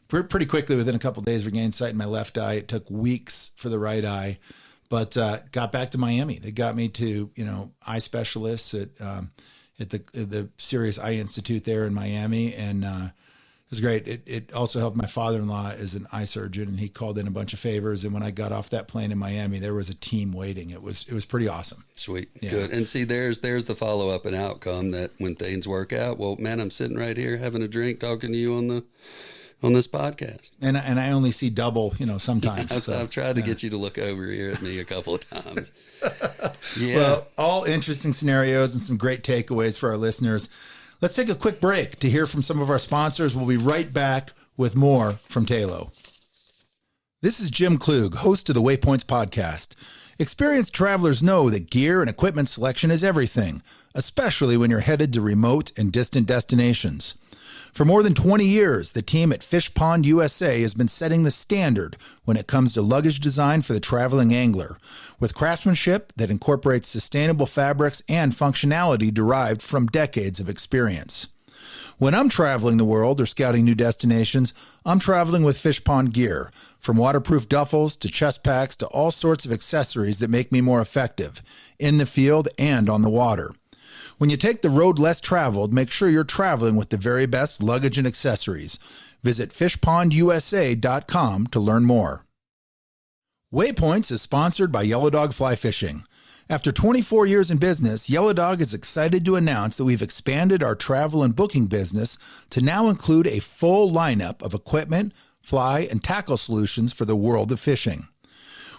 pretty quickly within a couple of days, regain sight in my left eye. It took weeks for the right eye, but got back to Miami. They got me to eye specialists at the Serious Eye Institute there in Miami, and it was great. It also helped. My father-in-law is an eye surgeon, and he called in a bunch of favors. And when I got off that plane in Miami, there was a team waiting. It was pretty awesome.
Sweet.
Yeah.
Good. And see, there's the follow-up and outcome that when things work out, well, man, I'm sitting right here having a drink talking to you on this podcast.
And I only see double, sometimes.
I've tried to get you to look over here at me a couple of times. Yeah.
Well, all interesting scenarios and some great takeaways for our listeners. Let's take a quick break to hear from some of our sponsors. We'll be right back with more from Tayloe. This is Jim Klug, host of the WAYPOINTS podcast. Experienced travelers know that gear and equipment selection is everything, especially when you're headed to remote and distant destinations. For more than 20 years, the team at Fish Pond USA has been setting the standard when it comes to luggage design for the traveling angler, with craftsmanship that incorporates sustainable fabrics and functionality derived from decades of experience. When I'm traveling the world or scouting new destinations, I'm traveling with Fish Pond gear, from waterproof duffels to chest packs to all sorts of accessories that make me more effective, in the field and on the water. When you take the road less traveled, make sure you're traveling with the very best luggage and accessories. Visit fishpondusa.com to learn more. WAYPOINTS is sponsored by Yellow Dog Flyfishing. After 24 years in business, Yellow Dog is excited to announce that we've expanded our travel and booking business to now include a full lineup of equipment, fly, and tackle solutions for the world of fishing.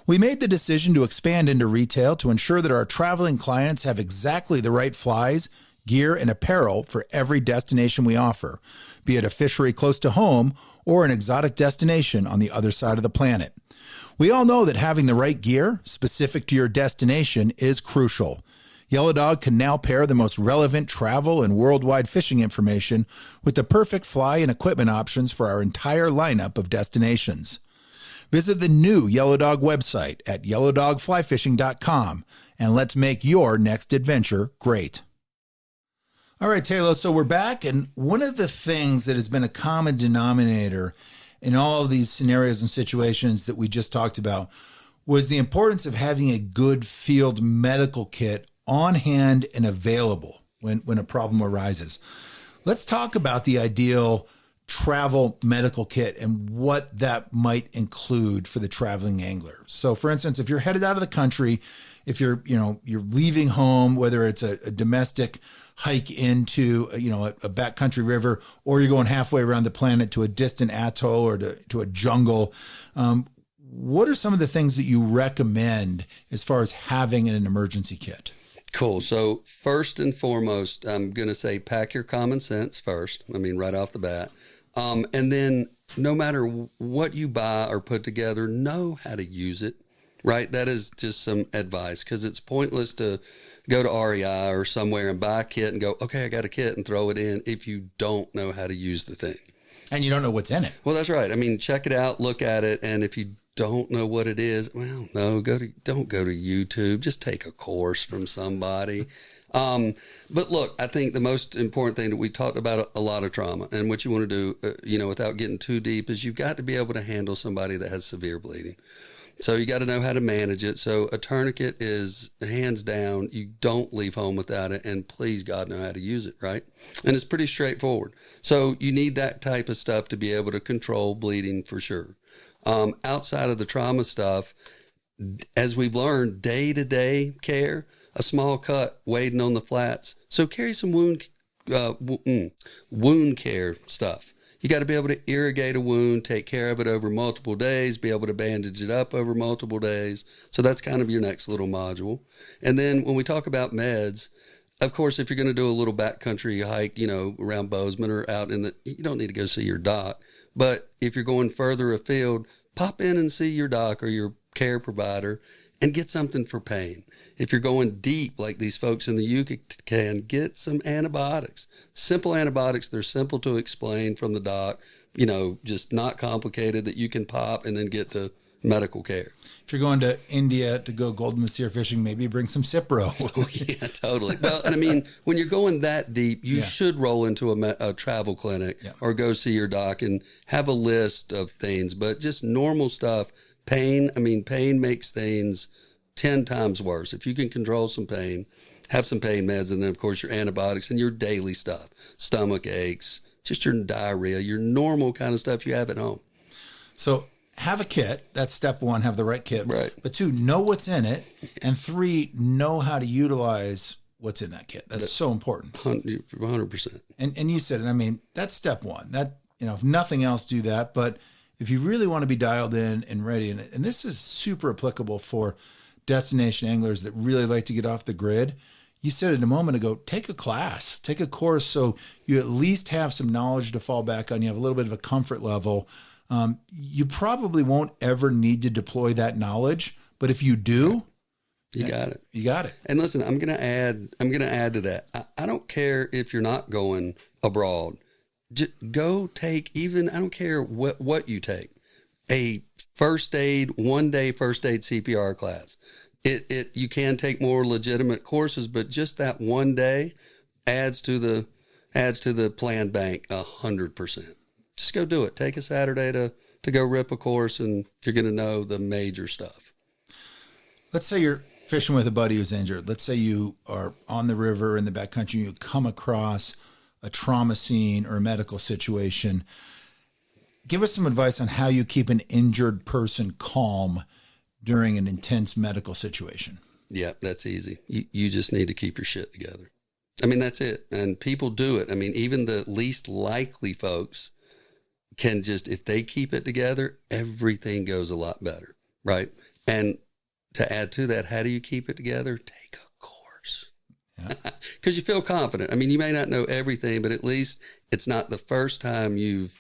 We made the decision to expand into retail to ensure that our traveling clients have exactly the right flies, gear, and apparel for every destination we offer, be it a fishery close to home or an exotic destination on the other side of the planet. We all know that having the right gear specific to your destination is crucial. Yellow Dog can now pair the most relevant travel and worldwide fishing information with the perfect fly and equipment options for our entire lineup of destinations. Visit the new Yellow Dog website at yellowdogflyfishing.com and let's make your next adventure great. All right, Tayloe, so we're back, and one of the things that has been a common denominator in all of these scenarios and situations that we just talked about was the importance of having a good field medical kit on hand and available when a problem arises. Let's talk about the ideal travel medical kit and what that might include for the traveling angler. So for instance, if you're headed out of the country, if you're leaving home, whether it's a domestic hike into a backcountry river, or you're going halfway around the planet to a distant atoll or to a jungle, what are some of the things that you recommend as far as having in an emergency kit?
Cool. So first and foremost, I'm going to say pack your common sense first. I mean, right off the bat. And then no matter what you buy or put together, know how to use it, right? That is just some advice, because it's pointless to go to REI or somewhere and buy a kit and go, okay, I got a kit, and throw it in if you don't know how to use the thing.
And you don't know what's in it.
Well, that's right. I mean, check it out, look at it. And if you don't know what it is. Well, no, don't go to YouTube. Just take a course from somebody. But look, I think the most important thing that we talked about a lot of trauma, and what you want to do, without getting too deep, is you've got to be able to handle somebody that has severe bleeding. So you got to know how to manage it. So a tourniquet is hands down, you don't leave home without it, and please God know how to use it, right? And it's pretty straightforward. So you need that type of stuff to be able to control bleeding for sure. Outside of the trauma stuff, as we've learned, day-to-day care, a small cut, wading on the flats. So carry some wound care stuff. You got to be able to irrigate a wound, take care of it over multiple days, be able to bandage it up over multiple days. So that's kind of your next little module. And then when we talk about meds, of course, if you're going to do a little backcountry hike, around Bozeman or out you don't need to go see your doc. But if you're going further afield, pop in and see your doc or your care provider and get something for pain. If you're going deep, like these folks in the Yucatan, get some antibiotics. Simple antibiotics. They're simple to explain from the doc, just not complicated, that you can pop and then get the medical care.
If you're going to India to go golden monsieur fishing, maybe bring some Cipro.
Oh, yeah, totally. Well, and I mean, when you're going that deep, you should roll into a travel clinic or go see your doc and have a list of things. But just normal stuff, pain makes things 10 times worse. If you can control some pain, have some pain meds, and then, of course, your antibiotics and your daily stuff, stomach aches, just your diarrhea, your normal kind of stuff you have at home.
So have a kit. That's step one, have the right kit.
Right.
But 2, know what's in it. And 3, know how to utilize what's in that kit. That's so important.
100%.
And you said it. That's step 1. That, if nothing else, do that. But if you really want to be dialed in and ready, and this is super applicable for destination anglers that really like to get off the grid. You said it a moment ago, take a class, take a course, so you at least have some knowledge to fall back on. You have a little bit of a comfort level. You probably won't ever need to deploy that knowledge, but if you do,
you got it.
You got it.
And listen, I'm going to add to that. I don't care if you're not going abroad. Just go take I don't care what you take, a one-day first aid CPR class. You can take more legitimate courses, but just that one day adds to the planned bank 100%. Just go do it. Take a Saturday to go rip a course, and you're going to know the major stuff.
Let's say you're fishing with a buddy who's injured. Let's say you are on the river in the backcountry, you come across a trauma scene or a medical situation. Give us some advice on how you keep an injured person calm during an intense medical situation.
Yeah, that's easy. You just need to keep your shit together. That's it. And people do it. Even the least likely folks can just, if they keep it together, everything goes a lot better, right? And to add to that, how do you keep it together? Take a course. Because you feel confident. You may not know everything, but at least it's not the first time you've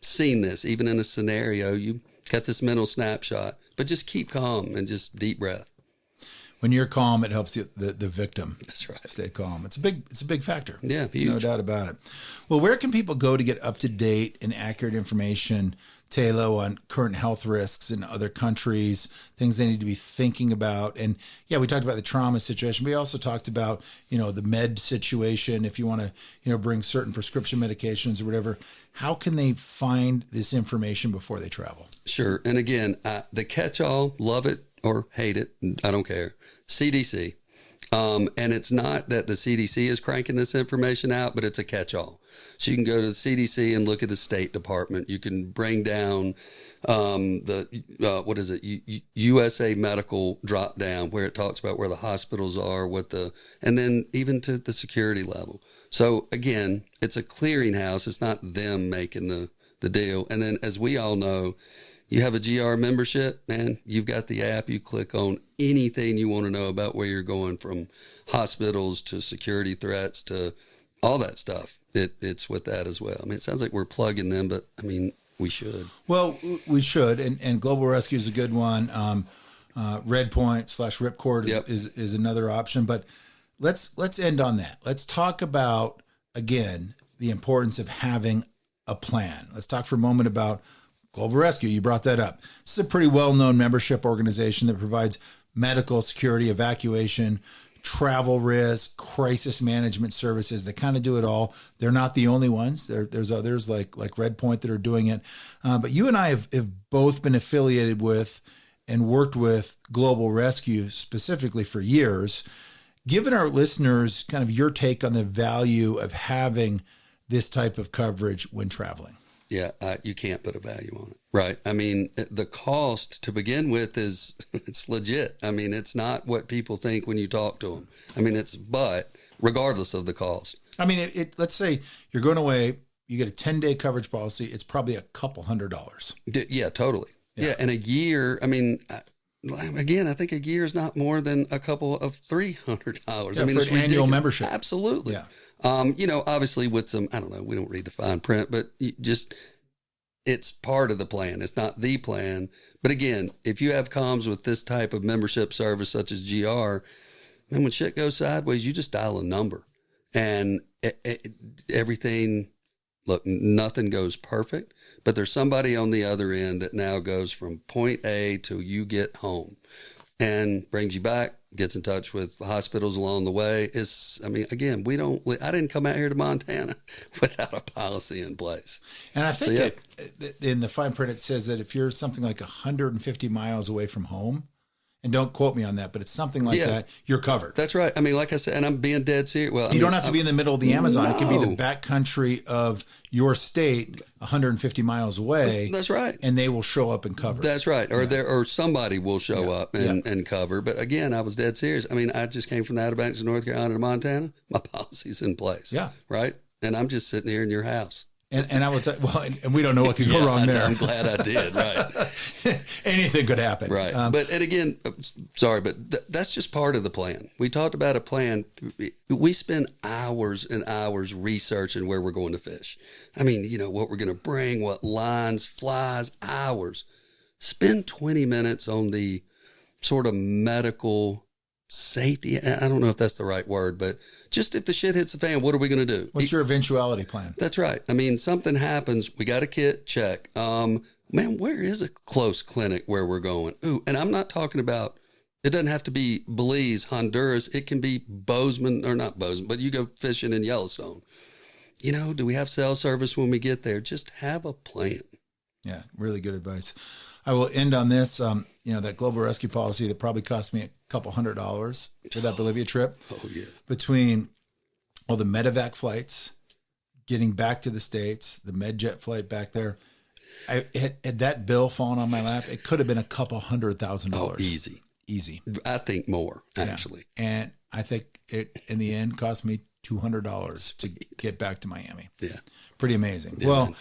seen this. Even in a scenario, you got this mental snapshot, but just keep calm and just deep breath.
When you're calm, it helps the victim.
That's right.
Stay calm. It's a big factor.
Yeah, huge.
No doubt about it. Well, where can people go to get up to date and accurate information, Tayloe, on current health risks in other countries, things they need to be thinking about? And yeah, we talked about the trauma situation. We also talked about, the med situation. If you want to, bring certain prescription medications or whatever, how can they find this information before they travel?
Sure. And again, the catch-all, love it or hate it, I don't care. CDC. And it's not that the CDC is cranking this information out, but it's a catch-all. So you can go to the CDC and look at the State Department. You can bring down USA Medical drop down, where it talks about where the hospitals are, and then even to the security level. So again, it's a clearinghouse. It's not them making the deal. And then, as we all know, you have a GR membership, man, you've got the app. You click on anything you want to know about where you're going, from hospitals to security threats to all that stuff. It's with that as well. It sounds like we're plugging them, but we should.
Well, we should. And Global Rescue is a good one. Redpoint/Ripcord is another option. But let's end on that. Let's talk about, again, the importance of having a plan. Let's talk for a moment about Global Rescue, you brought that up. This is a pretty well-known membership organization that provides medical, security, evacuation, travel risk, crisis management services. They kind of do it all. They're not the only ones. There's others like Red Point that are doing it. But you and I have both been affiliated with and worked with Global Rescue specifically for years. Given our listeners kind of your take on the value of having this type of coverage when traveling.
Yeah, you can't put a value on it. Right. I mean, the cost to begin with it's legit. I mean, it's not what people think when you talk to them. I mean, but regardless of the cost.
I mean, let's say you're going away, you get a 10-day coverage policy. It's probably a couple $100s.
Yeah, totally. Yeah. And a year, I mean, again, I think a year is not more than a couple of $300.
Yeah,
I mean,
for
it's
an annual membership.
Absolutely.
Yeah.
Obviously with some, I don't know, we don't read the fine print, but it's part of the plan. It's not the plan. But again, if you have comms with this type of membership service, such as GR, man, when shit goes sideways, you just dial a number and everything, look, nothing goes perfect, but there's somebody on the other end that now goes from point A till you get home and brings you back, gets in touch with hospitals along the way. Again, I didn't come out here to Montana without a policy in place.
And I think in the fine print, it says that if you're something like 150 miles away from home, and don't quote me on that, but it's something like that, you're covered.
That's right. I mean, like I said, and I'm being dead serious. Well,
you don't have to be in the middle of the Amazon. No. It can be the backcountry of your state, 150 miles away.
That's right.
And they will show up and cover.
That's right. Or somebody will show up and cover. But again, I was dead serious. I mean, I just came from the Outer Banks of North Carolina to Montana. My policy's in place.
Yeah.
Right. And I'm just sitting here in your house.
And I will tell you, and we don't know what could go wrong there.
I'm glad I did, right.
Anything could happen.
Right. But that's just part of the plan. We talked about a plan. We spend hours and hours researching where we're going to fish. I mean, what we're going to bring, what lines, flies, hours. Spend 20 minutes on the sort of medical safety. I don't know if that's the right word, but just if the shit hits the fan, what are we going to do?
What's your eventuality plan?
That's right. I mean, something happens. We got a kit, check. Man, where is a close clinic where we're going? Ooh, and I'm not talking about, it doesn't have to be Belize, Honduras. It can be Bozeman, or not Bozeman, but you go fishing in Yellowstone. Do we have cell service when we get there? Just have a plan.
Yeah, really good advice. I will end on this. That Global Rescue policy that probably cost me a couple $100 for that Bolivia trip.
Oh, yeah.
Between all the medevac flights, getting back to the States, the MedJet flight back there, had that bill fallen on my lap, it could have been a couple $100,000.
Oh, easy. I think more, actually.
Yeah. And I think it, in the end, cost me $200 to get back to Miami.
Yeah.
Pretty amazing.
Yeah,
well,
man.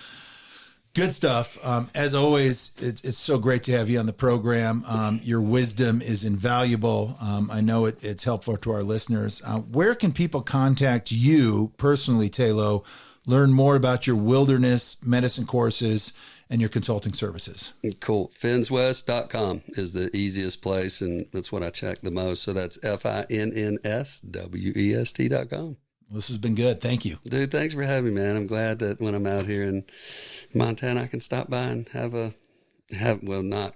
Good stuff. As always, it's so great to have you on the program. Your wisdom is invaluable. I know it's helpful to our listeners. Where can people contact you personally, Tayloe, learn more about your wilderness medicine courses and your consulting services?
Cool. FinnsWest.com is the easiest place, and that's what I check the most. So that's FINNSWEST.com.
This has been good. Thank you.
Dude, thanks for having me, man. I'm glad that when I'm out here in Montana, I can stop by and have not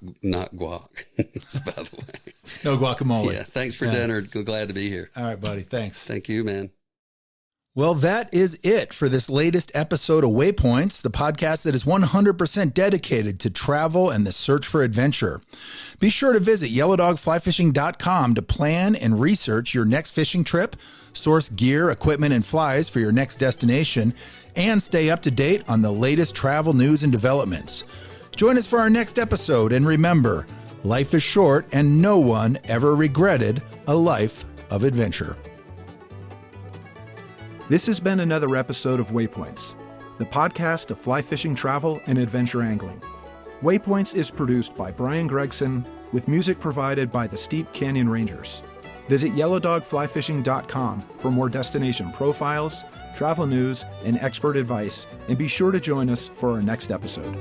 guac, by the way.
No guacamole.
Yeah. Thanks for dinner. Glad to be here.
All right, buddy. Thanks.
Thank you, man.
Well, that is it for this latest episode of Waypoints, the podcast that is 100% dedicated to travel and the search for adventure. Be sure to visit yellowdogflyfishing.com to plan and research your next fishing trip, source gear, equipment, and flies for your next destination, and stay up to date on the latest travel news and developments. Join us for our next episode, and remember, life is short and no one ever regretted a life of adventure.
This has been another episode of Waypoints, the podcast of fly fishing travel and adventure angling. Waypoints is produced by Brian Gregson, with music provided by the Steep Canyon Rangers. Visit yellowdogflyfishing.com for more destination profiles, travel news, and expert advice, and be sure to join us for our next episode.